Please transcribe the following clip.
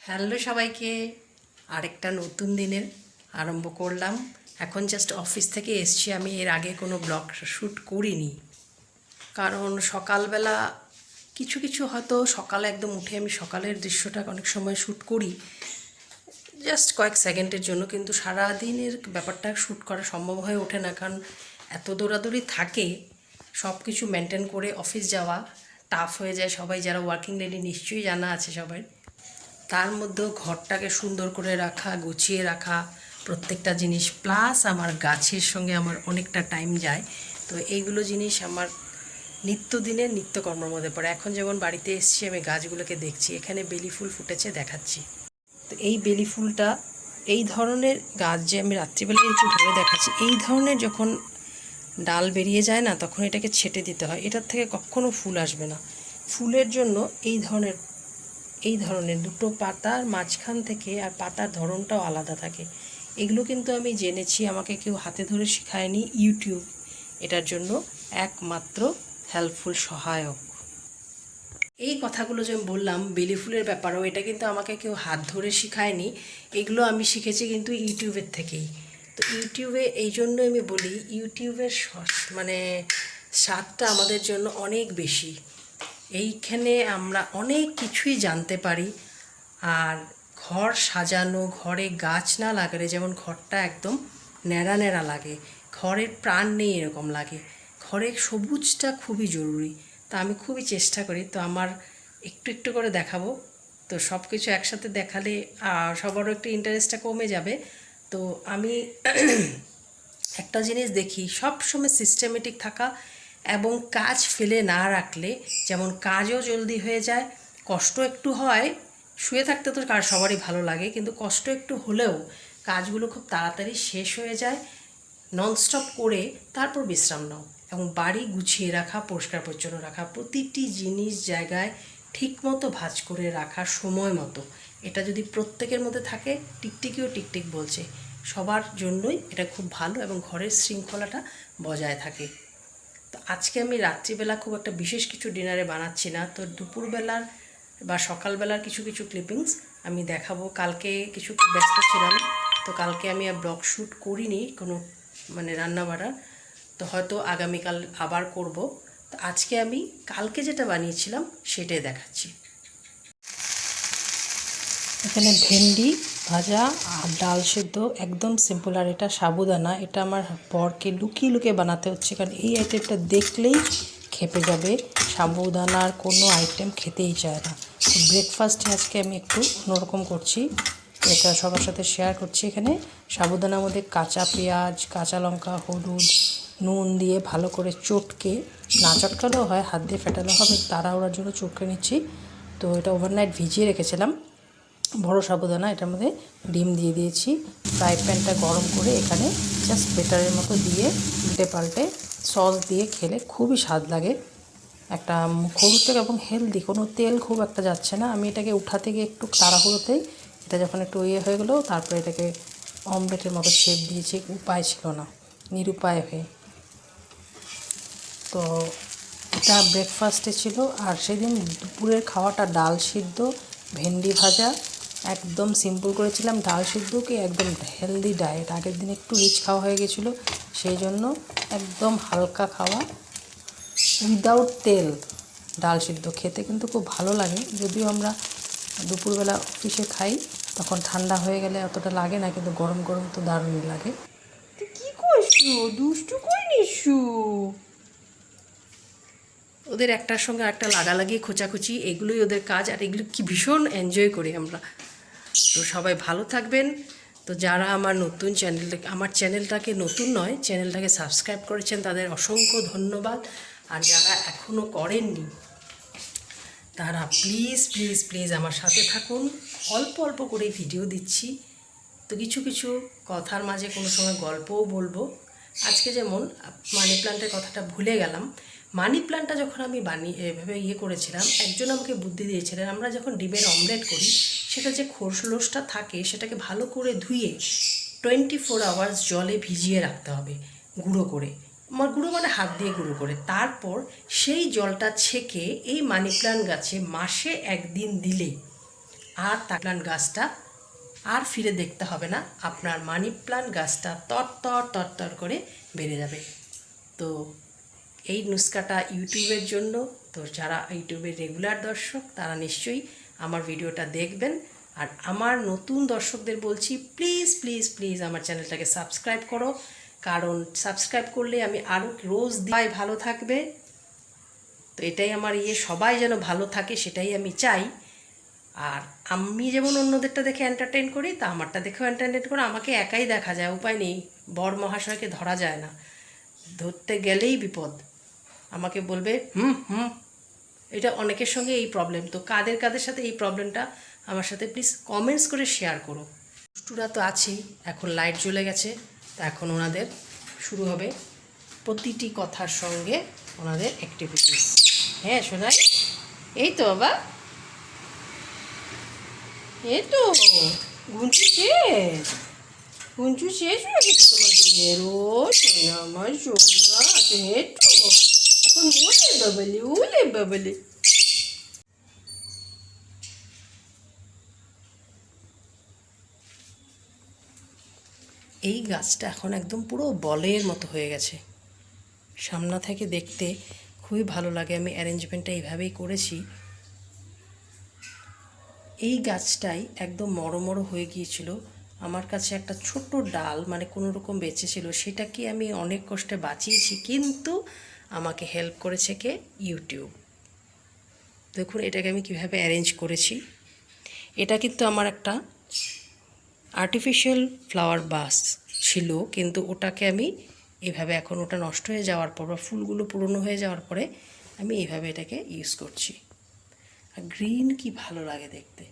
Hello সবাইকে, আরেকটা নতুন দিনের আরম্ভ করলাম। এখন জাস্ট অফিস থেকে এসছি। আমি এর আগে কোনো ব্লগ শ্যুট করিনি, কারণ সকালবেলা কিছু কিছু হয়তো সকালে একদম উঠে আমি সকালের দৃশ্যটা অনেক সময় শ্যুট করি জাস্ট কয়েক সেকেন্ডের জন্য, কিন্তু সারাদিনের ব্যাপারটা শ্যুট করা সম্ভব হয়ে ওঠে না, কারণ এত দৌড়াদৌড়ি থাকে। সব কিছু মেনটেন করে অফিস যাওয়া টাফ হয়ে যায়। সবাই যারা ওয়ার্কিং লেডি নিশ্চয়ই জানা আছে সবাই। তার মধ্যেও ঘরটাকে সুন্দর করে রাখা, গুছিয়ে রাখা, প্রত্যেকটা জিনিস প্লাস আমার গাছের সঙ্গে আমার অনেকটা টাইম যায়। তো এইগুলো জিনিস আমার নিত্যদিনের নিত্যকর্মের মধ্যে পড়ে। এখন যেমন বাড়িতে এসেছি, আমি গাছগুলোকে দেখছি, এখানে বেলি ফুল ফুটেছে দেখাচ্ছি। তো এই বেলি ফুলটা, এই ধরনের গাছ যে আমি রাত্রিবেলায় একটু ধরে দেখাচ্ছি, এই ধরনের যখন ডাল বেরিয়ে যায় না, তখন এটাকে ছেটে দিতে হয়। এটার থেকে কখনো ফুল আসবে না। ফুলের জন্য এই ধরনের দুটো পাতার মাঝখান থেকে, আর পাতার ধরনটাও আলাদা থাকে। এগুলো কিন্তু আমি জেনেছি, আমাকে কেউ হাতে ধরে শেখায়নি। ইউটিউব এটার জন্য একমাত্র হেল্পফুল সহায়ক। এই কথাগুলো যে আমি বললাম বেলি ফুলের ব্যাপারেও, এটা কিন্তু আমাকে কেউ হাত ধরে শেখায়নি। এগুলো আমি শিখেছি কিন্তু ইউটিউবের থেকেই। তো ইউটিউবে এই জন্য আমি বলি, ইউটিউবের মানে স্বাদটা আমাদের জন্য অনেক বেশি। এইখানে আমরা অনেক কিছুই জানতে পারি। আর ঘর সাজানো, ঘরে গাছ না লাগালে যেমন ঘরটা একদম ন্যাড়া ন্যাড়া লাগে, ঘরের প্রাণ নেই এরকম লাগে। ঘরে সবুজটা খুবই জরুরি। তা আমি খুবই চেষ্টা করি। তো আমার একটু একটু করে দেখাবো। তো সব কিছু একসাথে দেখালে সবারও একটু ইন্টারেস্টটা কমে যাবে। তো আমি একটা জিনিস দেখি, সব সময় সিস্টেমেটিক থাকা এবং কাজ ফেলে না রাখলে, যেমন কাজও জলদি হয়ে যায়, কষ্ট একটু হয়। শুয়ে থাকতে তো সবারই ভালো লাগে, কিন্তু কষ্ট একটু হলেও কাজগুলো খুব তাড়াতাড়ি শেষ হয়ে যায়। ননস্টপ করে তারপর বিশ্রাম নাও, এবং বাড়ি গুছিয়ে রাখা, পরিষ্কার পরিচ্ছন্ন রাখা, প্রতিটি জিনিস জায়গায় ঠিকমতো ভাঁজ করে রাখা সময় মতো, এটা যদি প্রত্যেকের মধ্যে থাকে, টিকটিকিও টিকটিক বলছে, সবার জন্যই এটা খুব ভালো এবং ঘরের শৃঙ্খলাটা বজায় থাকে। তো আজকে আমি রাত্রিবেলা খুব একটা বিশেষ কিছু ডিনারে বানাচ্ছি না, তো দুপুরবেলার বা সকালবেলার কিছু কিছু ক্লিপিংস আমি দেখাবো। কালকে কিছু ব্যস্ত ছিলাম, তো কালকে আমি আর ব্লগ শ্যুট করিনি কোনো রান্না বাড়ার। তো হয়তো আগামীকাল আবার করব। তো আজকে আমি কালকে যেটা বানিয়েছিলাম সেটাই দেখাচ্ছি। এখানে ভেন্ডি ভাজা আর ডাল সেদ্ধ, একদম সিম্পল। আর এটা সাবুদানা, এটা আমার বরকে লুকিয়ে লুকিয়ে বানাতে হচ্ছে, কারণ এই আইটেমটা দেখলেই খেপে যাবে। সাবুদানার কোনো আইটেম খেতেই চায় না। তো ব্রেকফাস্টে আজকে আমি একটু অন্যরকম করছি, এটা সবার সাথে শেয়ার করছি। এখানে সাবুদানার মধ্যে কাঁচা পেঁয়াজ, কাঁচা লঙ্কা, হলুদ, নুন দিয়ে ভালো করে চটকে, না চটকালেও হয়, হাত দিয়ে ফেটানো হবে, তাড়াহুড়ার জন্য চটকে নিচ্ছি। তো এটা ওভারনাইট ভিজিয়ে রেখেছিলাম। বড় সাবুদানা, এটার মধ্যে ডিম দিয়ে দিয়েছি। ফ্রাই প্যানটা গরম করে এখানে জাস্ট বেটারের মতো দিয়ে উল্টে পাল্টে সস দিয়ে খেলে খুবই স্বাদ লাগে। একটা মুখরোচক এবং হেলদি, কোনো তেল খুব একটা যাচ্ছে না। আমি এটাকে উঠাতে গিয়ে একটু তাড়াহুড়োতেই, এটা যখন একটু হয়ে গেলো, তারপরে এটাকে অমলেটের মতো শেপ দিয়েছি। উপায় ছিল না, নিরুপায় হয়ে। তো এটা ব্রেকফাস্টে ছিল। আর সেদিন দুপুরের খাওয়াটা ডাল সিদ্ধ, ভেন্ডি ভাজা, একদম সিম্পল করেছিলাম। ডাল সিদ্ধকে একদম হেলদি ডায়েট, আগের দিন একটু রিচ খাওয়া হয়ে গেছিলো, সেই জন্য একদম হালকা খাওয়া, উইদাউট তেল। ডাল সিদ্ধ খেতে কিন্তু খুব ভালো লাগে, যদিও আমরা দুপুরবেলা অফিসে খাই, তখন ঠান্ডা হয়ে গেলে অতটা লাগে না, কিন্তু গরম গরম তো দারুণই লাগে। তুই কী করছো? দুষ্টু করে নিসু। ওদের একটার সঙ্গে একটা লাগালাগি, খোঁচাখুচি, এগুলোই ওদের কাজ। আর এগুলো কি ভীষণ এনজয় করি আমরা। তো সবাই ভালো থাকবেন। তো যারা আমার চ্যানেলটাকে নতুন নয়, চ্যানেলটাকে সাবস্ক্রাইব করেছেন, তাদের অসংখ্য ধন্যবাদ। আর যারা এখনও করেননি, তারা প্লিজ প্লিজ প্লিজ আমার সাথে থাকুন। অল্প অল্প করে ভিডিও দিচ্ছি, তো কিছু কিছু কথার মাঝে কোনো সময় গল্পও বলবো। আজকে যেমন মানি প্ল্যান্টের কথাটা ভুলে গেলাম। মানি প্ল্যান্টটা যখন আমি এভাবে করেছিলাম, একজন আমাকে বুদ্ধি দিয়েছিলেন, আমরা যখন ডিমের অমলেট করি, সেটা যে খোলসটা থাকে, সেটাকে ভালো করে ধুয়ে 24 আওয়ার্স জলে ভিজিয়ে রাখতে হবে, গুঁড়ো করে। গুঁড়ো মানে হাত দিয়ে গুঁড়ো করে। তারপর সেই জলটা ছেঁকে এই মানি প্ল্যান্ট গাছে মাসে একদিন দিলে আর প্লান্ট গাছটা আর ফিরে দেখতে হবে না, আপনার মানি প্লান্ট গাছটা তর করে বেড়ে যাবে। তো এই নুস্কাটা ইউটিউবের জন্য, তো যারা ইউটিউবের রেগুলার দর্শক তারা নিশ্চয়ই আমার ভিডিওটা দেখবেন। আর আমার নতুন দর্শকদের বলছি, প্লিজ প্লিজ প্লিজ আমার চ্যানেলটাকে সাবস্ক্রাইব করো, কারণ সাবস্ক্রাইব করলে আমি আরও রোজ দিই ভালো থাকবে। তো এটাই আমার সবাই যেন ভালো থাকে সেটাই আমি চাই। আর আমি যেমন অন্যদেরটা দেখে এন্টারটেন করি, তা আমারটা দেখেও এন্টারটেন করে। আমাকে একাই দেখা যায়, উপায় নেই, বর মহাশয়কে ধরা যায় না, ধরতে গেলেই বিপদ। আমাকে বলবে এটা অনেকের সঙ্গে এই প্রবলেম। তো কাদের সাথে এই প্রবলেমটা আমার সাথে প্লিজ কমেন্টস করে শেয়ার করো। দুষ্টুরা তো আছেই, এখন লাইট জ্বলে গেছে, তো এখন ওনাদের শুরু হবে প্রতিটি কথার সঙ্গে ওনাদের অ্যাক্টিভিটিস। হ্যাঁ শোনাই, এই তো বাবা, এই তো গুঞ্চু শেষ, গুঞ্চু শেষ হয়ে গেছে তোমাদের। ও সোনা আমার সোনা, এই তো এখন ওলে বাবলে ওলে বাবলে। এই গাছটা এখন একদম পুরো বলের মতো হয়ে গেছে, সামনা থেকে দেখতে খুবই ভালো লাগে। আমি অ্যারেঞ্জমেন্টটা এইভাবেই করেছি। এই গাছটাই একদম মরো হয়ে গিয়েছিল, আমার কাছে একটা ছোট্ট ডাল মানে কোনো রকম বেঁচে ছিল, সেটাকে আমি অনেক কষ্টে বাঁচিয়েছি, কিন্তু আমাকে হেল্প করেছে কে? ইউটিউব। দেখুন এটাকে আমি কিভাবে অ্যারেঞ্জ করেছি। এটা কিন্তু আমার একটা আর্টিফিশিয়াল ফ্লাওয়ার বাস ছিল, কিন্তু ওটাকে আমি এভাবে, এখন ওটা নষ্ট হয়ে যাওয়ার পর বা ফুলগুলো পুরনো হয়ে যাওয়ার পরে আমি এইভাবে এটাকে ইউজ করছি। আর গ্রিন কি ভালো লাগে দেখতে।